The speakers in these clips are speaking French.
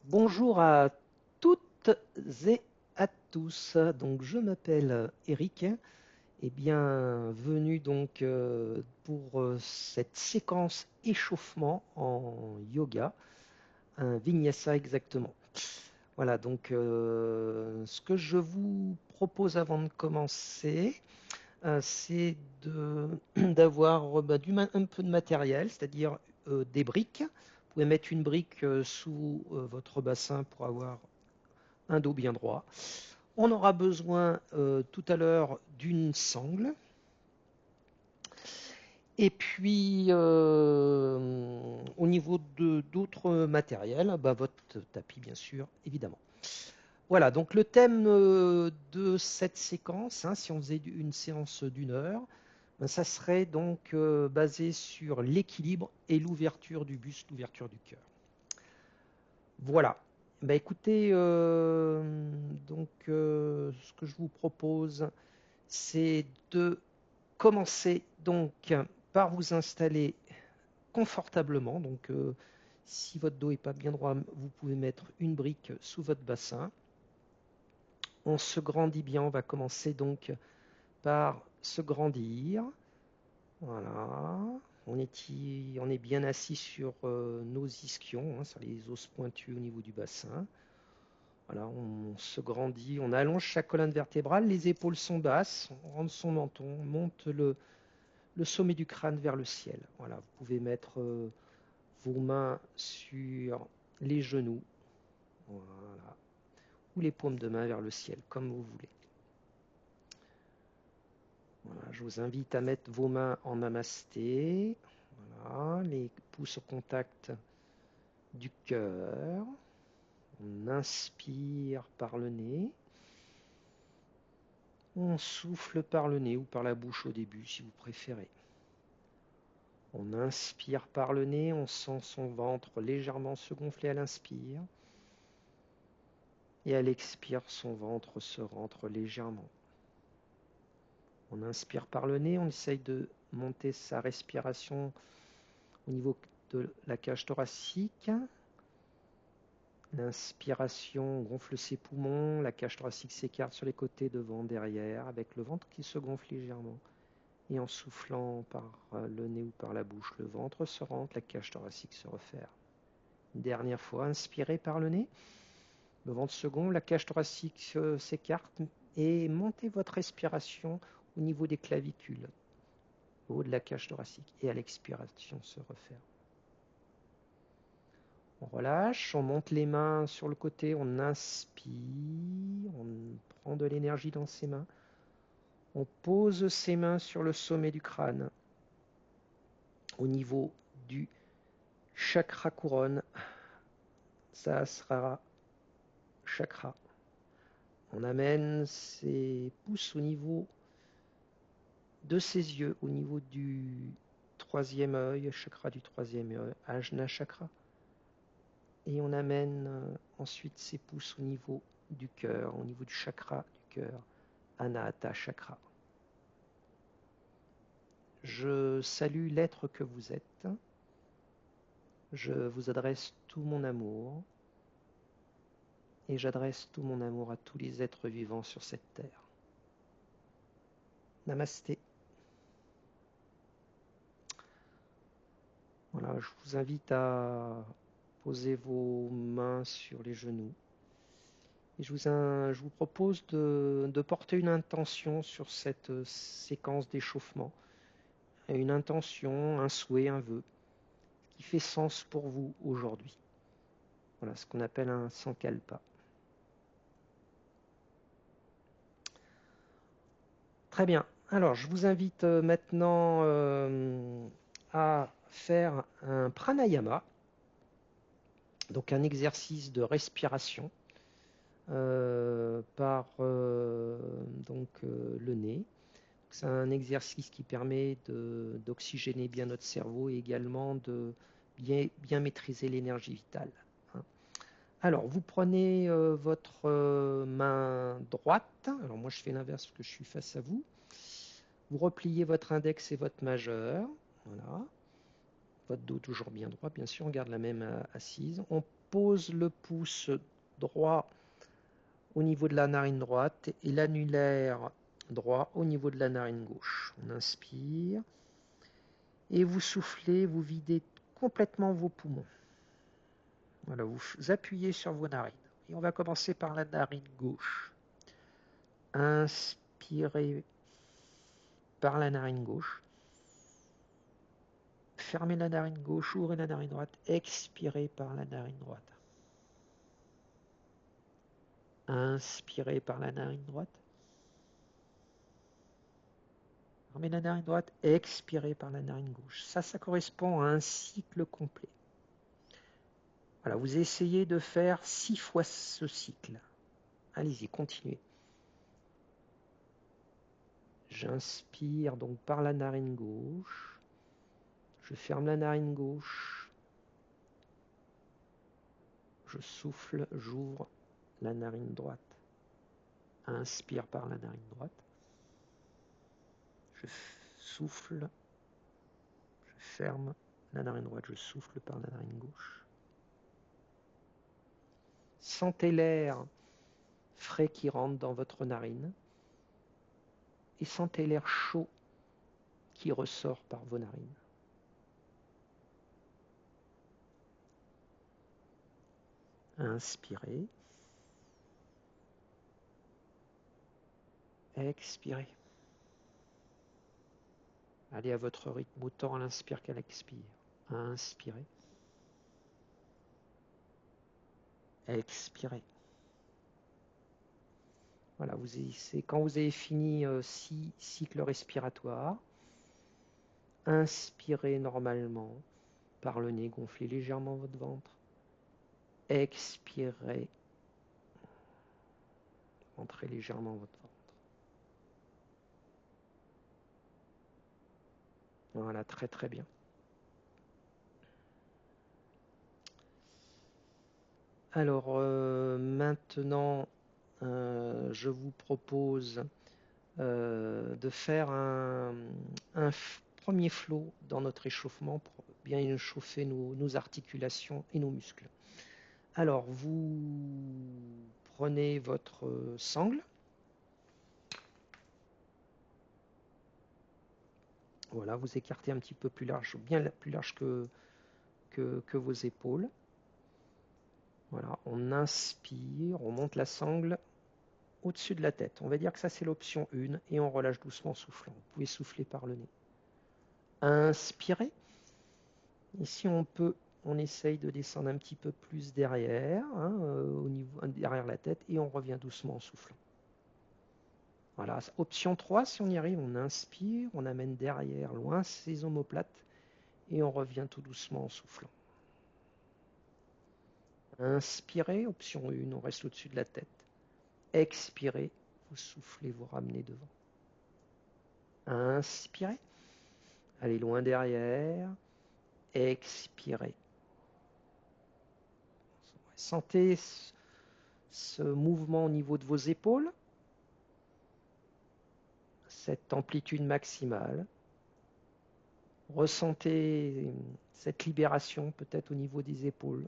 Bonjour à toutes et à tous. Et à tous. Donc, je m'appelle Eric et bienvenue pour cette séquence échauffement en yoga, un vinyasa exactement. Voilà, ce que je vous propose avant de commencer, c'est d'avoir un peu de matériel, c'est-à-dire des briques. Vous pouvez mettre une brique sous votre bassin pour avoir un dos bien droit. On aura besoin tout à l'heure d'une sangle. Et puis, au niveau d'autres matériels, votre tapis, bien sûr, évidemment. Voilà, donc le thème de cette séquence, hein, si on faisait une séance d'une heure, ça serait basé sur l'équilibre et l'ouverture du buste, l'ouverture du cœur. Voilà. Écoutez, ce que je vous propose, c'est de commencer par vous installer confortablement. Si votre dos n'est pas bien droit, vous pouvez mettre une brique sous votre bassin. On se grandit bien. On va commencer par se grandir. Voilà. On est bien assis sur nos ischions, hein, sur les os pointus au niveau du bassin. Voilà, on se grandit, on allonge sa colonne vertébrale, les épaules sont basses, on rentre son menton, on monte le sommet du crâne vers le ciel. Voilà, vous pouvez mettre vos mains sur les genoux, voilà, ou les paumes de main vers le ciel, comme vous voulez. Voilà, je vous invite à mettre vos mains en namasté. Voilà, les pouces au contact du cœur. On inspire par le nez. On souffle par le nez ou par la bouche au début, si vous préférez. On inspire par le nez, on sent son ventre légèrement se gonfler à l'inspire. Et à l'expire, son ventre se rentre légèrement. On inspire par le nez, on essaye de monter sa respiration au niveau de la cage thoracique. L'inspiration gonfle ses poumons, la cage thoracique s'écarte sur les côtés, devant, derrière, avec le ventre qui se gonfle légèrement. Et en soufflant par le nez ou par la bouche, le ventre se rentre, la cage thoracique se referme. Une dernière fois, inspirez par le nez. Le ventre se gonfle, la cage thoracique s'écarte et montez votre respiration au niveau des clavicules, au haut de la cage thoracique. Et à l'expiration, se referme. On relâche, on monte les mains sur le côté, on inspire, on prend de l'énergie dans ses mains. On pose ses mains sur le sommet du crâne, au niveau du chakra couronne, Sahasrara chakra. On amène ses pouces au niveau de ses yeux, au niveau du troisième œil, chakra du troisième œil, Ajna chakra. Et on amène ensuite ses pouces au niveau du cœur, au niveau du chakra du cœur, Anahata chakra. Je salue l'être que vous êtes. Je vous adresse tout mon amour. Et j'adresse tout mon amour à tous les êtres vivants sur cette terre. Namasté. Voilà, je vous invite à poser vos mains sur les genoux. Et je vous propose de porter une intention sur cette séquence d'échauffement. Une intention, un souhait, un vœu, qui fait sens pour vous aujourd'hui. Voilà ce qu'on appelle un sankalpa. Très bien. Alors, je vous invite maintenant à faire un pranayama, donc un exercice de respiration par le nez. C'est un exercice qui permet d'oxygéner bien notre cerveau et également de bien maîtriser l'énergie vitale. Hein. Alors, vous prenez votre main droite. Alors, moi, je fais l'inverse parce que je suis face à vous. Vous repliez votre index et votre majeur. Voilà. Votre dos toujours bien droit, bien sûr, on garde la même assise. On pose le pouce droit au niveau de la narine droite et l'annulaire droit au niveau de la narine gauche. On inspire et vous soufflez, vous videz complètement vos poumons. Voilà, vous appuyez sur vos narines. Et on va commencer par la narine gauche. Inspirez par la narine gauche. Fermez la narine gauche, ouvrez la narine droite, expirez par la narine droite. Inspirez par la narine droite. Fermez la narine droite, expirez par la narine gauche. Ça correspond à un cycle complet. Voilà, vous essayez de faire 6 fois ce cycle. Allez-y, continuez. J'inspire donc par la narine gauche. Je ferme la narine gauche. Je souffle, j'ouvre la narine droite. Inspire par la narine droite. Je souffle. Je ferme la narine droite. Je souffle par la narine gauche. Sentez l'air frais qui rentre dans votre narine. Et sentez l'air chaud qui ressort par vos narines. Inspirez. Expirez. Allez à votre rythme, autant à l'inspire qu'à l'expire. Inspirez. Expirez. Voilà, c'est quand vous avez fini 6 cycles respiratoires, inspirez normalement par le nez, gonflez légèrement votre ventre. Expirez. Rentrez légèrement votre ventre. Voilà, très très bien. Alors maintenant, je vous propose de faire un premier flow dans notre échauffement pour bien échauffer nos articulations et nos muscles. Alors, vous prenez votre sangle. Voilà, vous écartez un petit peu plus large, bien plus large que vos épaules. Voilà, on inspire, on monte la sangle au-dessus de la tête. On va dire que ça c'est l'option 1 et on relâche doucement en soufflant. Vous pouvez souffler par le nez. Inspirez. Ici on essaye de descendre un petit peu plus derrière, derrière la tête et on revient doucement en soufflant. Voilà, option 3, si on y arrive, on inspire, on amène derrière, loin ses omoplates et on revient tout doucement en soufflant. Inspirez, option 1, on reste au-dessus de la tête. Expirez, vous soufflez, vous ramenez devant. Inspirez, allez loin derrière. Expirez. Sentez ce mouvement au niveau de vos épaules, cette amplitude maximale. Ressentez cette libération peut-être au niveau des épaules.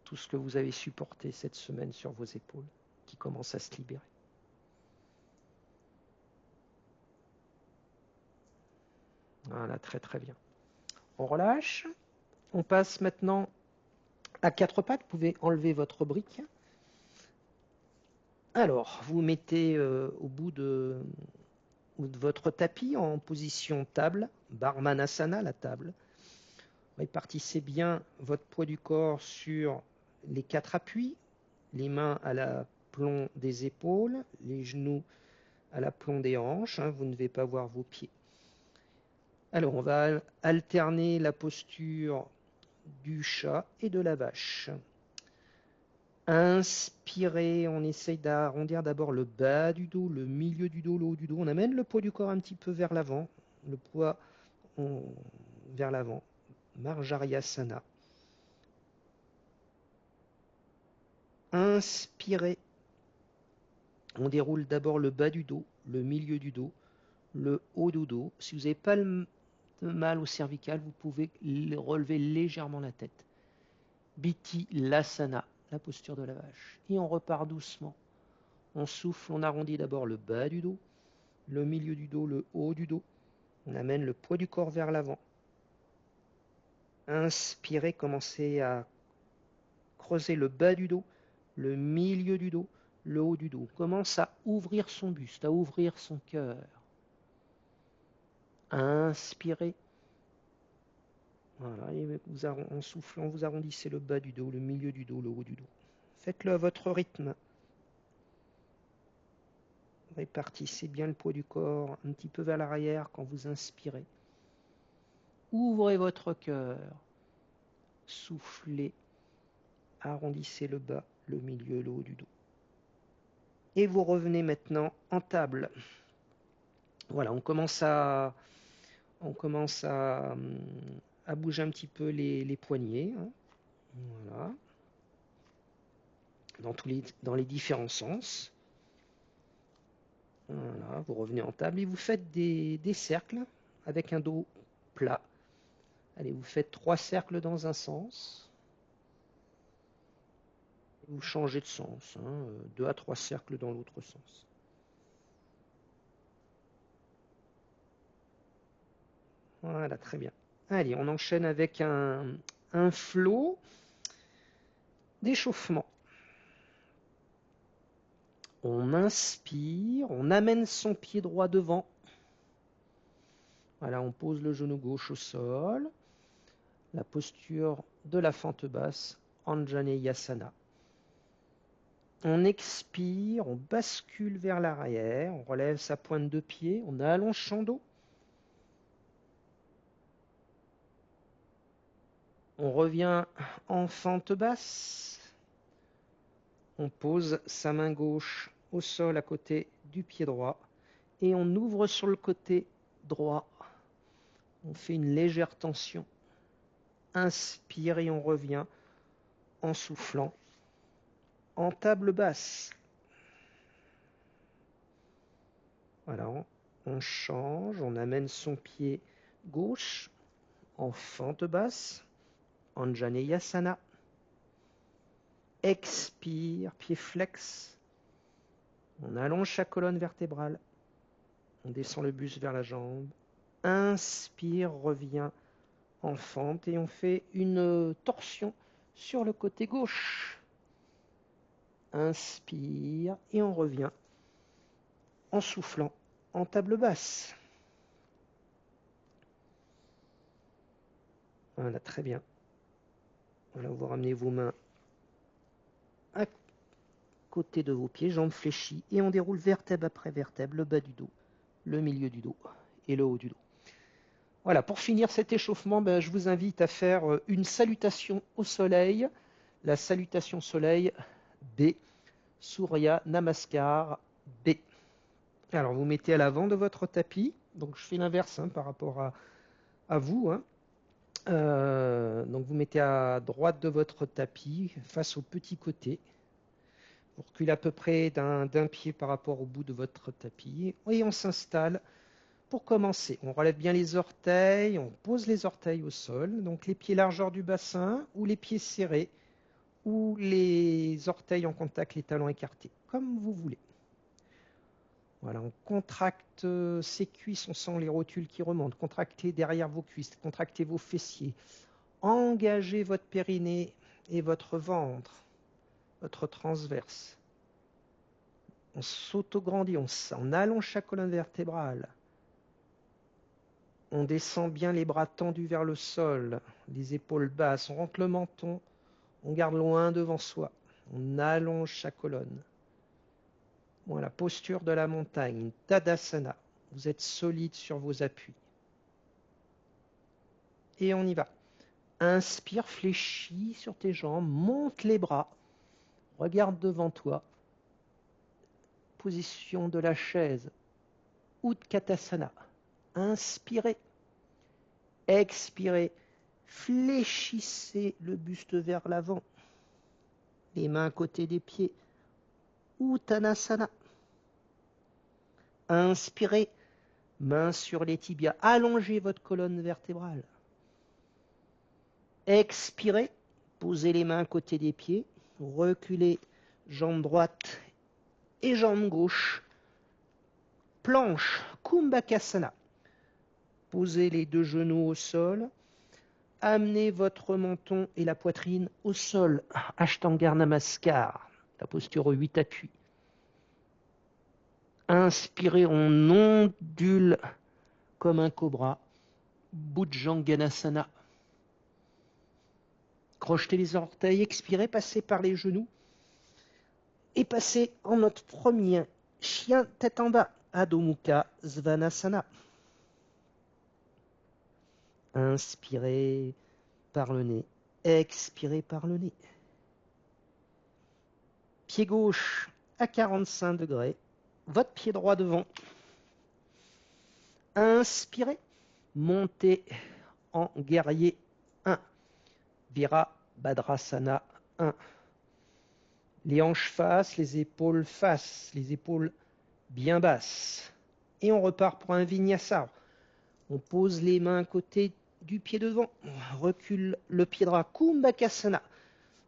Tout ce que vous avez supporté cette semaine sur vos épaules qui commence à se libérer. Voilà, très très bien. On relâche. On passe maintenant à 4 pattes. Vous pouvez enlever votre brique. Alors, vous mettez au bout de votre tapis en position table, Barmanasana, la table. Répartissez bien votre poids du corps sur les 4 appuis, les mains à l'aplomb des épaules, les genoux à l'aplomb des hanches, vous ne devez pas voir vos pieds. Alors on va alterner la posture du chat et de la vache. Inspirez, on essaye d'arrondir d'abord le bas du dos, le milieu du dos, le haut du dos. On amène le poids du corps un petit peu vers l'avant, le poids vers l'avant. Marjariyasana. Inspirez. On déroule d'abord le bas du dos, le milieu du dos, le haut du dos. Si vous n'avez pas le mal au cervical, vous pouvez relever légèrement la tête. Biti Lasana, la posture de la vache. Et on repart doucement. On souffle, on arrondit d'abord le bas du dos, le milieu du dos, le haut du dos. On amène le poids du corps vers l'avant. Inspirez, commencez à creuser le bas du dos, le milieu du dos, le haut du dos. On commence à ouvrir son buste, à ouvrir son cœur. Inspirez. Voilà, et en soufflant, vous arrondissez le bas du dos, le milieu du dos, le haut du dos. Faites-le à votre rythme. Répartissez bien le poids du corps un petit peu vers l'arrière quand vous inspirez. Ouvrez votre cœur. Soufflez. Arrondissez le bas, le milieu, le haut du dos. Et vous revenez maintenant en table. Voilà, on commence à bouger un petit peu les poignets. Hein. Voilà. Dans les différents sens. Voilà, vous revenez en table et vous faites des cercles avec un dos plat. Allez, vous faites 3 cercles dans un sens. Et vous changez de sens. 2 à 3 cercles dans l'autre sens. Voilà, très bien. Allez, on enchaîne avec un flow d'échauffement. On inspire, on amène son pied droit devant. Voilà, on pose le genou gauche au sol. La posture de la fente basse, Anjaneyasana. On expire, on bascule vers l'arrière, on relève sa pointe de pied, on allonge son dos. On revient en fente basse. On pose sa main gauche au sol à côté du pied droit et on ouvre sur le côté droit. On fait une légère tension. Inspire et on revient en soufflant en table basse. Voilà, on change, on amène son pied gauche en fente basse, Anjaneyasana. Expire, pied flex. On allonge sa colonne vertébrale. On descend le buste vers la jambe. Inspire, revient en fente et on fait une torsion sur le côté gauche. Inspire et on revient en soufflant en table basse. Voilà, très bien. Voilà, vous ramenez vos mains à côté de vos pieds, jambes fléchies, et on déroule vertèbre après vertèbre, le bas du dos, le milieu du dos et le haut du dos. Voilà, pour finir cet échauffement, je vous invite à faire une salutation au soleil, la salutation soleil B, Surya Namaskar B. Alors vous mettez à l'avant de votre tapis, donc je fais l'inverse par rapport à vous. Donc vous mettez à droite de votre tapis, face au petit côté. Vous reculez à peu près d'un pied par rapport au bout de votre tapis. Et on s'installe pour commencer. On relève bien les orteils, on pose les orteils au sol. Donc les pieds largeur du bassin ou les pieds serrés ou les orteils en contact, les talons écartés, comme vous voulez. Voilà, on contracte ses cuisses, on sent les rotules qui remontent. Contractez derrière vos cuisses, contractez vos fessiers. Engagez votre périnée et votre ventre, votre transverse. On s'autograndit, on allonge sa colonne vertébrale. On descend bien les bras tendus vers le sol, les épaules basses, on rentre le menton, on garde loin devant soi. On allonge sa colonne. Voilà, posture de la montagne, Tadasana. Vous êtes solide sur vos appuis. Et on y va. Inspire, fléchis sur tes jambes, monte les bras, regarde devant toi. Position de la chaise, Utkatasana. Inspirez, expirez, fléchissez le buste vers l'avant. Les mains à côté des pieds, Uttanasana. Inspirez, Mains sur les tibias. Allongez votre colonne vertébrale. Expirez. Posez les mains à côté des pieds. Reculez jambe droite et jambe gauche. Planche, Kumbhakasana. Posez les deux genoux au sol. Amenez votre menton et la poitrine au sol. Ashtanga Namaskar. La posture 8 appuis. Inspirez, on ondule comme un cobra. Bhujanganasana. Crochetez les orteils, expirez, passez par les genoux. Et passez en notre premier chien tête en bas. Adho Mukha Svanasana. Inspirez par le nez. Expirez par le nez. Pied gauche à 45 degrés. Votre pied droit devant. Inspirez. Montez en guerrier 1. Virabhadrasana 1. Les hanches face, les épaules bien basses. Et on repart pour un vinyasa. On pose les mains à côté du pied devant. On recule le pied droit. Kumbhakasana.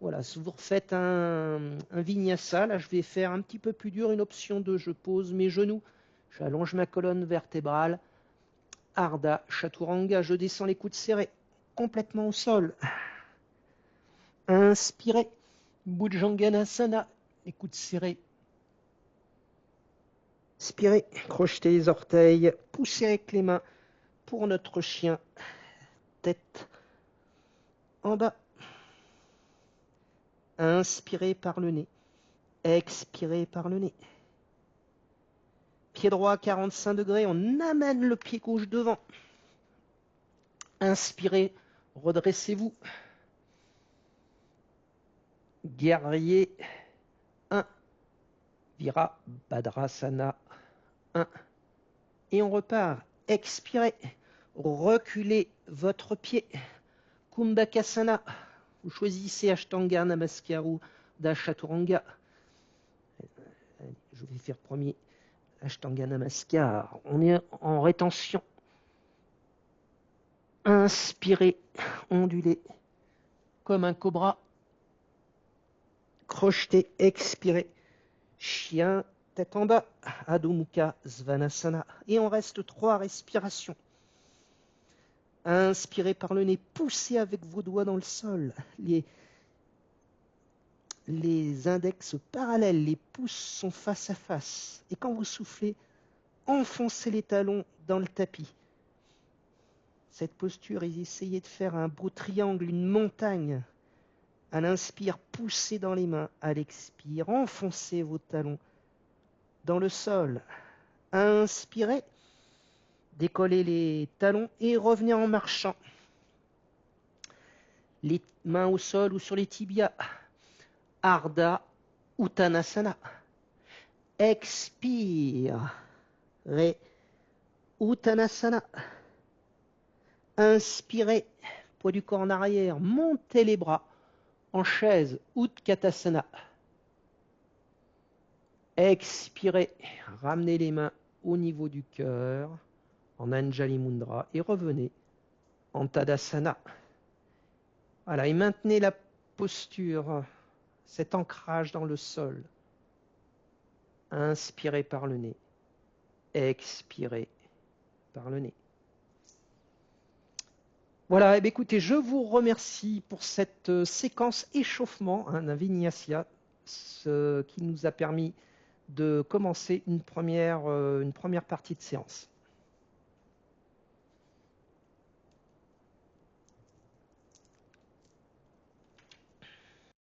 Voilà, si vous refaites un vinyasa, là je vais faire un petit peu plus dur, une option 2. Je pose mes genoux, j'allonge ma colonne vertébrale. Ardha Chaturanga, je descends les coudes serrés, complètement au sol. Inspirez. Bhujanganasana, les coudes serrés. Expirez, crochetez les orteils, poussez avec les mains pour notre chien. Tête en bas. Inspirez par le nez. Expirez par le nez. Pied droit à 45 degrés, on amène le pied gauche devant. Inspirez, redressez-vous. Guerrier 1. Virabhadrasana 1. Et on repart. Expirez. Reculez votre pied. Kumbhakasana. Vous choisissez Ashtanga Namaskar ou Chaturanga. Je vais faire premier Ashtanga Namaskar. On est en rétention. Inspirez, ondulez comme un cobra. Crochetez, expirez. Chien, tête en bas. Adho Mukha Svanasana. Et on reste 3 respirations. Inspirez par le nez, poussez avec vos doigts dans le sol. Les index parallèles, les pouces sont face à face. Et quand vous soufflez, enfoncez les talons dans le tapis. Cette posture, essayez de faire un beau triangle, une montagne. À l'inspire, poussez dans les mains. À l'expire, enfoncez vos talons dans le sol. Inspirez, décollez les talons et revenez en marchant. Les mains au sol ou sur les tibias. Ardha Uttanasana. Expire. Uttanasana. Inspirez, poids du corps en arrière, montez les bras en chaise, Utkatasana. Expirez, ramenez les mains au niveau du cœur, en Anjali Mudra, et revenez en Tadasana. Voilà, et maintenez la posture, cet ancrage dans le sol. Inspirez par le nez, expirez par le nez. Voilà, écoutez, je vous remercie pour cette séquence échauffement d'un vinyasa, qui nous a permis de commencer une première partie de séance.